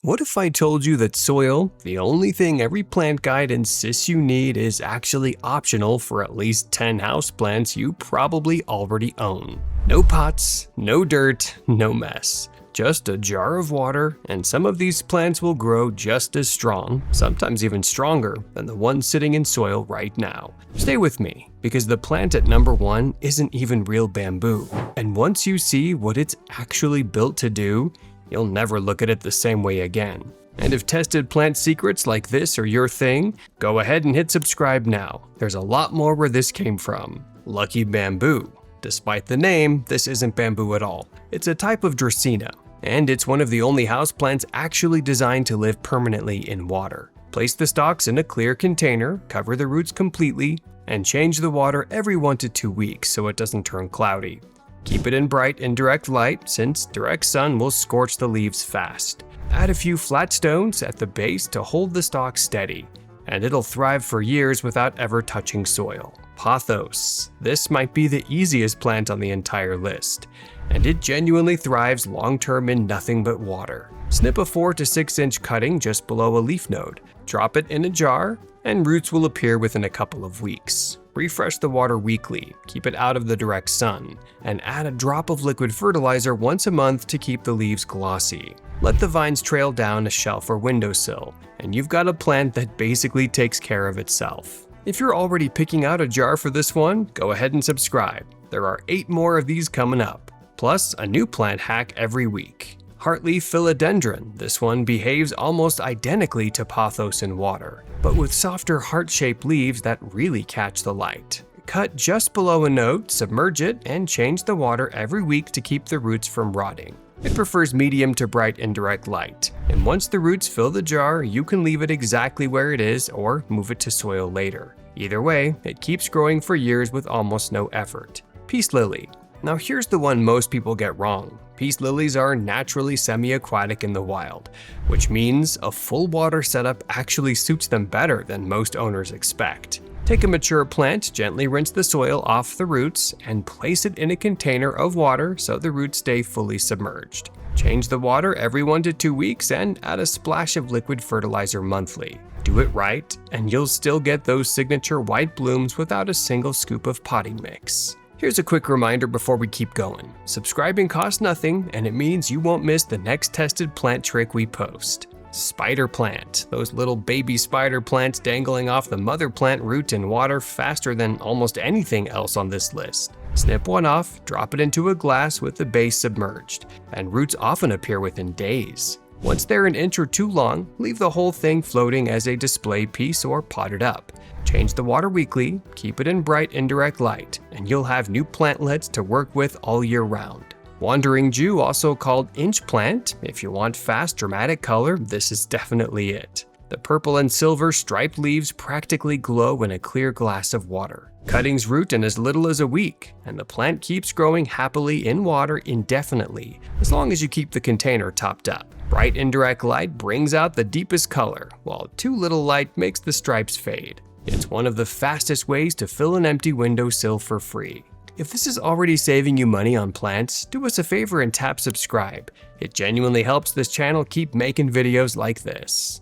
What if I told you that soil, the only thing every plant guide insists you need, is actually optional for at least 10 houseplants you probably already own? No pots, no dirt, no mess. Just a jar of water, and some of these plants will grow just as strong, sometimes even stronger, than the ones sitting in soil right now. Stay with me, because the plant at number 1 isn't even real bamboo. And once you see what it's actually built to do, you'll never look at it the same way again. And if tested plant secrets like this are your thing, go ahead and hit subscribe now. There's a lot more where this came from. Lucky bamboo. Despite the name, this isn't bamboo at all. It's a type of dracaena, and it's one of the only houseplants actually designed to live permanently in water. Place the stalks in a clear container, cover the roots completely, and change the water every 1 to 2 weeks so it doesn't turn cloudy. Keep it in bright indirect light, since direct sun will scorch the leaves fast. Add a few flat stones at the base to hold the stalk steady, and it'll thrive for years without ever touching soil. Pothos. This might be the easiest plant on the entire list, and it genuinely thrives long-term in nothing but water. Snip a 4 to 6 inch cutting just below a leaf node, drop it in a jar, and roots will appear within a couple of weeks. Refresh the water weekly, keep it out of the direct sun, and add a drop of liquid fertilizer once a month to keep the leaves glossy. Let the vines trail down a shelf or windowsill, and you've got a plant that basically takes care of itself. If you're already picking out a jar for this one, go ahead and subscribe. There are 8 more of these coming up, plus a new plant hack every week. Heartleaf Philodendron. This one behaves almost identically to Pothos in water, but with softer heart-shaped leaves that really catch the light. Cut just below a node, submerge it, and change the water every week to keep the roots from rotting. It prefers medium to bright indirect light, and once the roots fill the jar, you can leave it exactly where it is or move it to soil later. Either way, it keeps growing for years with almost no effort. Peace lily. Now here's the one most people get wrong. Peace lilies are naturally semi-aquatic in the wild, which means a full water setup actually suits them better than most owners expect. Take a mature plant, gently rinse the soil off the roots, and place it in a container of water so the roots stay fully submerged. Change the water every 1 to 2 weeks and add a splash of liquid fertilizer monthly. Do it right, and you'll still get those signature white blooms without a single scoop of potting mix. Here's a quick reminder before we keep going. Subscribing costs nothing, and it means you won't miss the next tested plant trick we post. Spider plant. Those little baby spider plants dangling off the mother plant root in water faster than almost anything else on this list. Snip one off, drop it into a glass with the base submerged, and roots often appear within days. Once they're an inch or 2 long, leave the whole thing floating as a display piece or pot it up. Change the water weekly, keep it in bright indirect light, and you'll have new plantlets to work with all year round. Wandering Jew, also called inch plant. If you want fast, dramatic color, this is definitely it. The purple and silver striped leaves practically glow in a clear glass of water. Cuttings root in as little as a week, and the plant keeps growing happily in water indefinitely, as long as you keep the container topped up. Bright indirect light brings out the deepest color, while too little light makes the stripes fade. It's one of the fastest ways to fill an empty windowsill for free. If this is already saving you money on plants, do us a favor and tap subscribe. It genuinely helps this channel keep making videos like this.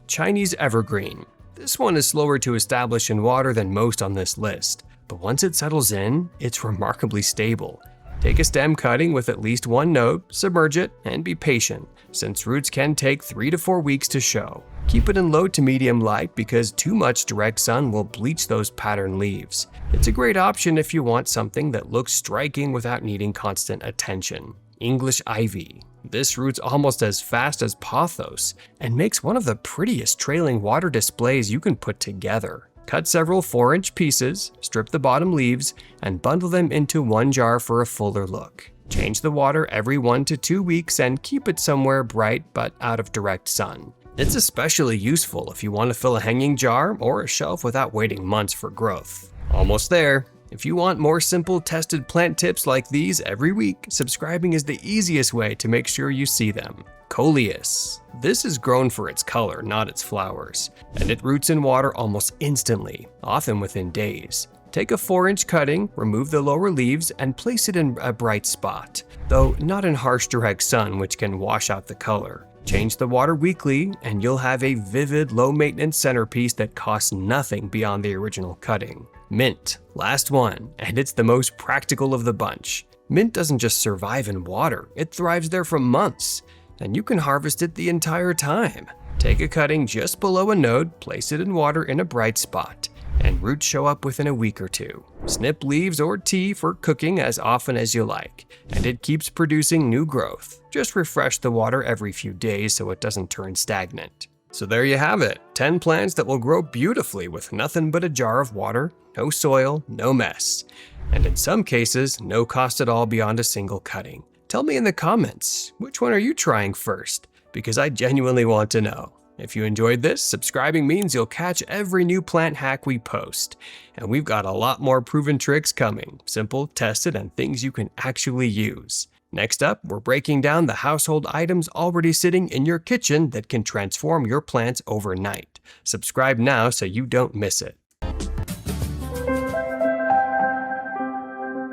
Chinese Evergreen. This one is slower to establish in water than most on this list, but once it settles in, it's remarkably stable. Take a stem cutting with at least 1 node, submerge it, and be patient, since roots can take 3 to 4 weeks to show. Keep it in low to medium light because too much direct sun will bleach those pattern leaves. It's a great option if you want something that looks striking without needing constant attention. English ivy. This roots almost as fast as Pothos and makes one of the prettiest trailing water displays you can put together. Cut several 4-inch pieces, strip the bottom leaves, and bundle them into 1 jar for a fuller look. Change the water every 1 to 2 weeks and keep it somewhere bright but out of direct sun. It's especially useful if you want to fill a hanging jar or a shelf without waiting months for growth. Almost there. If you want more simple tested plant tips like these every week, subscribing is the easiest way to make sure you see them. Coleus. This is grown for its color, not its flowers, and it roots in water almost instantly, often within days. Take a 4-inch cutting, remove the lower leaves, and place it in a bright spot, though not in harsh direct sun which can wash out the color. Change the water weekly, and you'll have a vivid, low-maintenance centerpiece that costs nothing beyond the original cutting. Mint, last one, and it's the most practical of the bunch. Mint doesn't just survive in water, it thrives there for months, and you can harvest it the entire time. Take a cutting just below a node, place it in water in a bright spot, and roots show up within a week or two. Snip leaves or tea for cooking as often as you like, and it keeps producing new growth. Just refresh the water every few days so it doesn't turn stagnant. So there you have it, 10 plants that will grow beautifully with nothing but a jar of water, no soil, no mess. And in some cases, no cost at all beyond a single cutting. Tell me in the comments, which one are you trying first? Because I genuinely want to know. If you enjoyed this, subscribing means you'll catch every new plant hack we post. And we've got a lot more proven tricks coming, simple, tested, and things you can actually use. Next up, we're breaking down the household items already sitting in your kitchen that can transform your plants overnight. Subscribe now so you don't miss it.